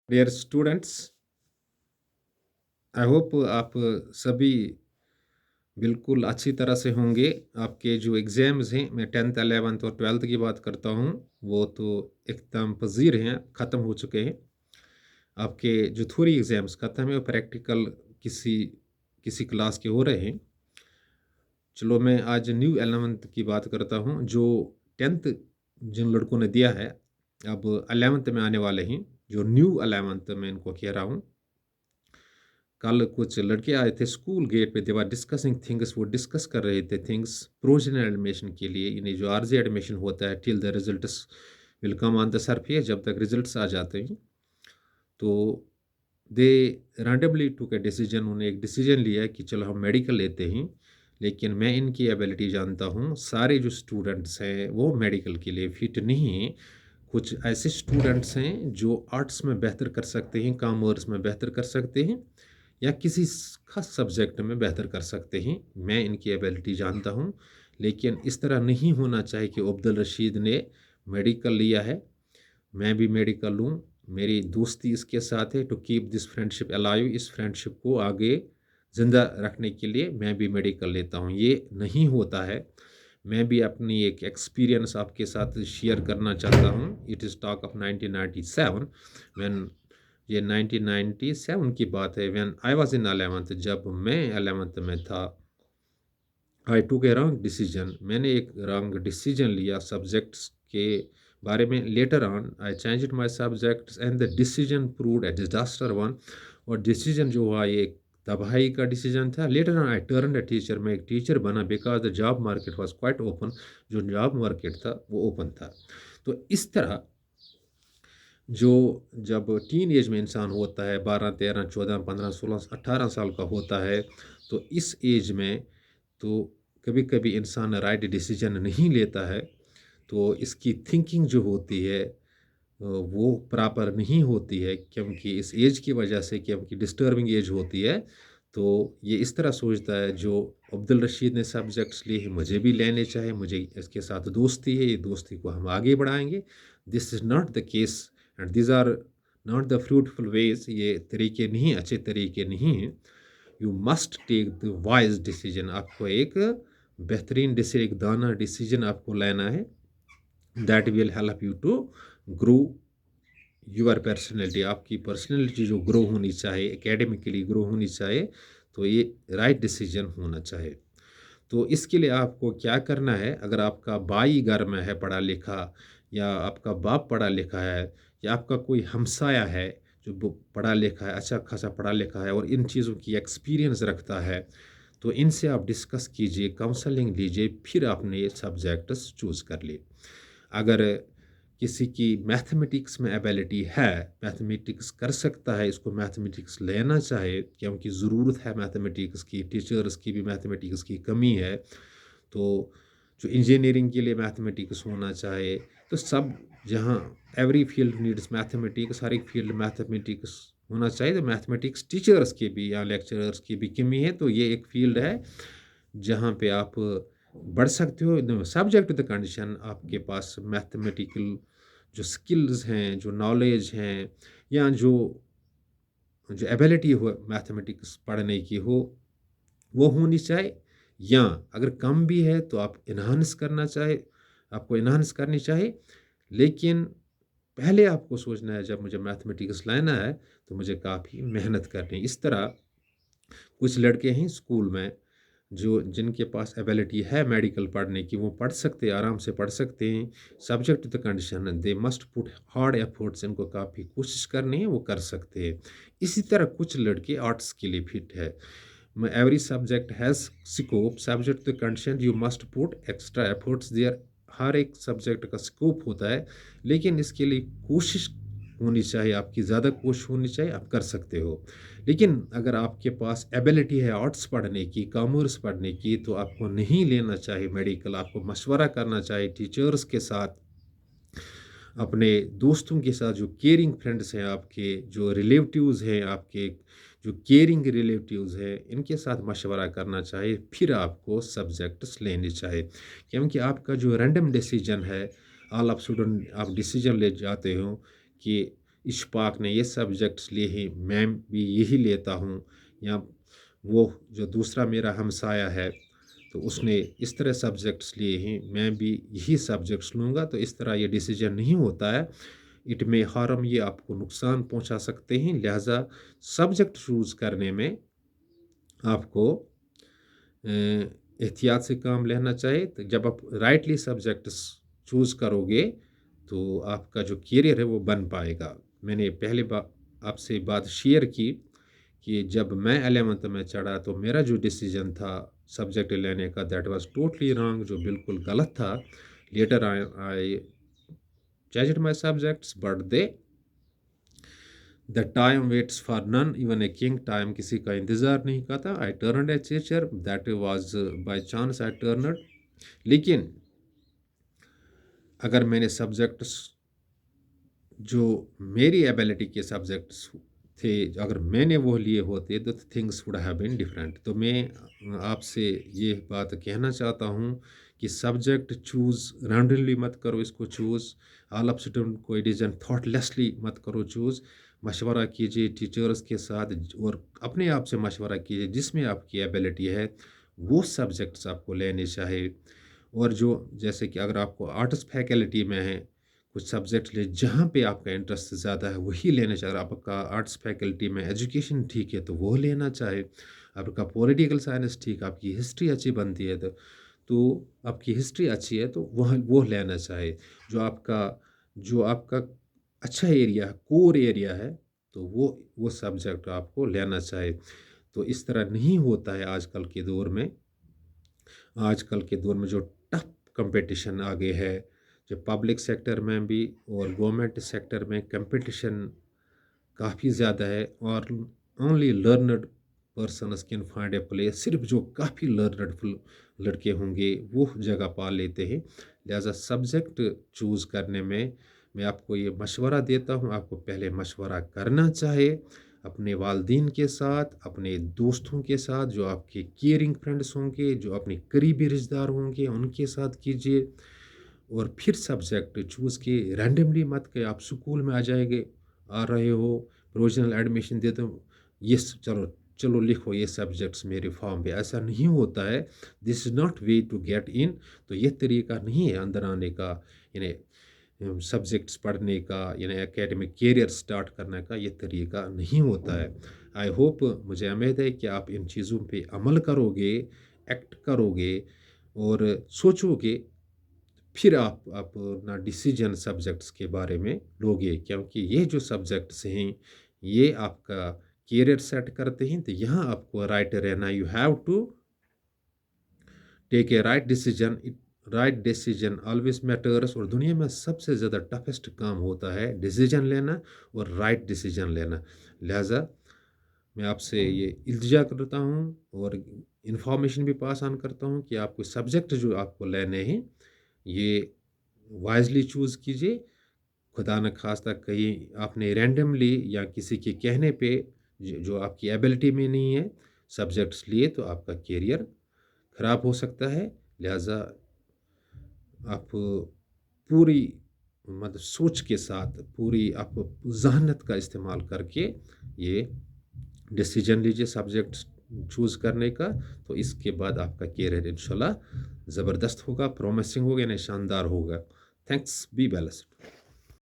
Dear students, I hope आप सभी बिल्कुल अच्छी तरह से होंगे। आपके जो एग्ज़ाम्स हैं, मैं 10th 11th और 12th की बात करता हूँ, वो तो एकदम पज़ीर हैं, ख़त्म हो चुके हैं। आपके जो थ्योरी एग्ज़ाम्स ख़त्म है और प्रैक्टिकल किसी किसी क्लास के हो रहे हैं। चलो मैं आज न्यू 11th की बात करता हूँ, जो 10th जिन लड़कों ने दिया है, अब 11th में आने वाले हैं, जो न्यू 11th मैं इनको कह रहा हूँ। कल कुछ लड़के आए थे स्कूल गेट पे, दे वर डिस्कसिंग थिंग्स, वो डिस्कस कर रहे थे थिंग्स प्रोविजनल एडमिशन के लिए, यानी जो आरजी एडमिशन होता है till the results will come on the surface, जब तक रिजल्ट्स आ जाते हैं। तो दे रैंडमली टुक ए डिसीजन, उन्होंने एक डिसीजन लिया कि चलो हम मेडिकल लेते हैं। लेकिन मैं इनकी एबिलिटी जानता हूँ, सारे जो स्टूडेंट्स हैं वो मेडिकल के लिए फिट नहीं हैं। कुछ ऐसे स्टूडेंट्स हैं जो आर्ट्स में बेहतर कर सकते हैं, कॉमर्स में बेहतर कर सकते हैं, या किसी खास सब्जेक्ट में बेहतर कर सकते हैं। मैं इनकी एबिलिटी जानता हूँ, लेकिन इस तरह नहीं होना चाहिए कि अब्दुल रशीद ने मेडिकल लिया है, मैं भी मेडिकल लूँ। मेरी दोस्ती इसके साथ है, to keep this friendship alive, इस फ्रेंडशिप को आगे ज़िंदा रखने के लिए मैं भी मेडिकल लेता हूँ। ये नहीं होता है। मैं भी अपनी एक एक्सपीरियंस आपके साथ शेयर करना चाहता हूँ। It is talk of 1997, when ये 1997 की बात है, when I was in 11th, जब मैं 11th में था। आई टूक ए रॉन्ग डिसीजन, मैंने एक रॉन्ग डिसीजन लिया सब्जेक्ट्स के बारे में। Later on I changed my subjects and the decision proved A disaster one. और डिसीजन जो हुआ ये एक तबाही का डिसीजन था। Later on I turn a teacher, मैं एक टीचर बना, because the job market was quite open, जो जॉब मार्केट था वो ओपन था। तो इस तरह जो जब टीन एज में इंसान होता है, 12 13 14 15 16 18 साल का होता है, तो इस एज में तो कभी-कभी इंसान राइट डिसीजन नहीं लेता है, तो इसकी थिंकिंग जो होती है वो प्रॉपर नहीं होती है, क्योंकि इस एज की वजह से, क्योंकि डिस्टर्बिंग एज होती है, तो ये इस तरह सोचता है जो अब्दुल रशीद ने सब्जेक्ट्स लिए हैं मुझे भी लेने चाहिए, मुझे इसके साथ दोस्ती है, ये दोस्ती को हम आगे बढ़ाएँगे। This is not the case and these are not the fruitful ways, ये तरीके नहीं, अच्छे तरीके नहीं हैं। You must take the wise decision, आपको एक बेहतरीन एक दाना डिसीजन आपको लेना है, that will help you to grow your personality. आपकी पर्सनैलिटी जो ग्रो होनी चाहिए, एकेडमिकली ग्रो होनी चाहिए, तो ये राइट डिसीजन होना चाहिए। तो इसके लिए आपको क्या करना है, अगर आपका भाई घर में है पढ़ा लिखा, या आपका बाप पढ़ा लिखा है, या आपका कोई हमसाया है जो पढ़ा लिखा है, अच्छा खासा पढ़ा लिखा है और इन चीज़ों की एक्सपीरियंस रखता है, तो इनसे आप डिस्कस कीजिए, काउंसलिंग लीजिए, फिर आपने ये सब्जेक्ट्स चूज़ कर लिए। अगर किसी की मैथमेटिक्स में एबिलिटी है, मैथमेटिक्स कर सकता है, इसको मैथमेटिक्स लेना चाहे, क्योंकि ज़रूरत है मैथमेटिक्स की, टीचर्स की भी मैथमेटिक्स की कमी है, तो जो इंजीनियरिंग के लिए मैथमेटिक्स होना चाहे, तो सब जहाँ एवरी फील्ड नीड्स मैथमेटिक्स, हर एक फील्ड मैथमेटिक्स होना चाहिए, तो मैथमेटिक्स टीचर्स की भी या लेक्चरर्स की भी कमी है, तो ये एक फील्ड है जहाँ पे आप बढ़ सकते हो, सब्जेक्ट द कंडीशन आपके पास मैथमेटिकल जो स्किल्स हैं, जो नॉलेज हैं, या जो जो एबिलिटी हो मैथमेटिक्स पढ़ने की हो, वो होनी चाहिए। या अगर कम भी है तो आप इन्हांस करना चाहे, आपको इन्हांस करनी चाहिए। लेकिन पहले आपको सोचना है, जब मुझे मैथमेटिक्स लाना है तो मुझे काफ़ी मेहनत करनी है। इस तरह कुछ लड़के हैं स्कूल में जो जिनके पास एबिलिटी है मेडिकल पढ़ने की, वो पढ़ सकते हैं, आराम से पढ़ सकते हैं। Subject the condition they must put hard efforts, इनको काफ़ी कोशिश करनी है, वो कर सकते हैं। इसी तरह कुछ लड़के आर्ट्स के लिए फिट है। Every subject has scope, subject the condition you must put extra efforts there. हर एक सब्जेक्ट का स्कोप होता है, लेकिन इसके लिए कोशिश होनी चाहिए, आपकी ज़्यादा कोशिश होनी चाहिए, आप कर सकते हो। लेकिन अगर आपके पास एबिलिटी है आर्ट्स पढ़ने की, कॉमर्स पढ़ने की, तो आपको नहीं लेना चाहिए मेडिकल, आपको मशवरा करना चाहिए टीचर्स के साथ, अपने दोस्तों के साथ, जो केयरिंग फ्रेंड्स हैं आपके, जो रिलेटिव्स हैं आपके, जो केयरिंग रिलेटिव्स हैं, इनके साथ मशवरा करना चाहिए, फिर आपको सब्जेक्ट्स लेने चाहिए। क्योंकि आपका जो रैंडम डिसीजन है, ऑल ऑफ सडन आप डिसीजन ले जाते हो कि इशफाक ने ये सब्जेक्ट्स लिए हैं, मैं भी यही लेता हूँ, या वो जो दूसरा मेरा हमसाया है तो उसने इस तरह सब्जेक्ट्स लिए हैं, मैं भी यही सब्जेक्ट्स लूँगा, तो इस तरह ये डिसीजन नहीं होता है। इट में हार्म, ये आपको नुकसान पहुँचा सकते हैं। लिहाजा सब्जेक्ट चूज़ करने में आपको एहतियात से काम लेना चाहिए। तो जब आप राइटली सब्जेक्ट्स चूज़ करोगे तो आपका जो करियर है वो बन पाएगा। मैंने पहले आपसे बात शेयर की कि जब मैं 11th में चढ़ा तो मेरा जो डिसीजन था सब्जेक्ट लेने का, दैट वाज टोटली रॉन्ग, जो बिल्कुल गलत था। Later I I changed my subjects but they the time waits for none even a king, time किसी का इंतज़ार नहीं करता। I turned a teacher, that was by chance I turned. लेकिन अगर मैंने सब्जेक्ट्स जो मेरी एबिलिटी के सब्जेक्ट्स थे, अगर मैंने वो लिए होते तो things would have been different. तो मैं आपसे ये बात कहना चाहता हूँ कि सब्जेक्ट चूज़ रैंडमली मत करो, इसको चूज़ ऑल ऑफ सडन कोई डिसीजन थॉटलेसली मत करो चूज़। मशवरा कीजिए टीचर्स के साथ और अपने आप से मशवरा कीजिए, जिसमें आपकी एबिलिटी है वो सब्जेक्ट्स आपको लेने चाहिए। और जो जैसे कि अगर आपको आर्ट्स फैकल्टी में है, कुछ सब्जेक्ट ले जहाँ पे आपका इंटरेस्ट ज़्यादा है वही लेना चाहिए। अगर आपका आर्ट्स फैकल्टी में एजुकेशन ठीक है तो वो लेना चाहिए। आपका पॉलिटिकल साइंस ठीक, आपकी हिस्ट्री अच्छी बनती है तो आपकी हिस्ट्री अच्छी है तो वह वो लेना चाहिए। जो आपका अच्छा एरिया है, कोर एरिया है, तो वो सब्जेक्ट आपको लेना चाहिए। तो इस तरह नहीं होता है आजकल के दौर में। आजकल के दौर में जो टफ कंपटीशन आगे है, जो पब्लिक सेक्टर में भी और गवर्नमेंट सेक्टर में कंपटीशन काफ़ी ज़्यादा है, और only learned persons can find a place. सिर्फ जो काफ़ी लर्नड लड़के होंगे वो जगह पा लेते हैं। लिहाजा सब्जेक्ट चूज़ करने में मैं आपको ये मशवरा देता हूँ, आपको पहले मशवरा करना चाहिए अपने वालदीन के साथ, अपने दोस्तों के साथ, जो आपके केयरिंग फ्रेंड्स होंगे, जो अपने करीबी रिश्तेदार होंगे उनके साथ कीजिए। और फिर सब्जेक्ट चूज़ किए, रैंडमली मत कि आप स्कूल में आ रहे हो, प्रोविजनल एडमिशन दे दो, चलो चलो लिखो ये सब्जेक्ट्स मेरे फॉर्म पे, ऐसा नहीं होता है। This is not way to get in. तो ये तरीका नहीं है अंदर आने का, यानी सब्जेक्ट्स पढ़ने का, यानी एकेडमिक कैरियर स्टार्ट करने का ये तरीका नहीं होता है। आई होप, मुझे उम्मीद है कि आप इन चीज़ों पे अमल करोगे, एक्ट करोगे और सोचोगे, फिर आप अपना डिसीजन सब्जेक्ट्स के बारे में लोगे, क्योंकि ये जो सब्जेक्ट्स हैं ये आपका कैरियर सेट करते हैं। तो यहाँ आपको राइट रहना, you have to take a right decision. Right decision always matters. और दुनिया में सबसे ज़्यादा टफेस्ट काम होता है डिसीजन लेना और राइट डिसीजन लेना। लिहाजा मैं आपसे ये इल्तिजा करता हूँ और इंफॉर्मेशन भी पास ऑन करता हूँ कि आपको सब्जेक्ट जो आपको लेने हैं ये वाइजली चूज़ कीजिए। खुदा न खास्ता कहीं आपने रैंडमली या किसी के कहने पे जो आपकी एबिलिटी में नहीं है सब्जेक्ट्स लिए तो आपका करियर ख़राब हो सकता है। लिहाजा आप पूरी मतलब सोच के साथ, पूरी आप ज़हनत का इस्तेमाल करके ये डिसीजन लीजिए सब्जेक्ट चूज़ करने का। तो इसके बाद आपका करियर इंशाल्लाह ज़बरदस्त होगा, प्रॉमिसिंग होगा, यानी शानदार होगा। Thanks, be blessed.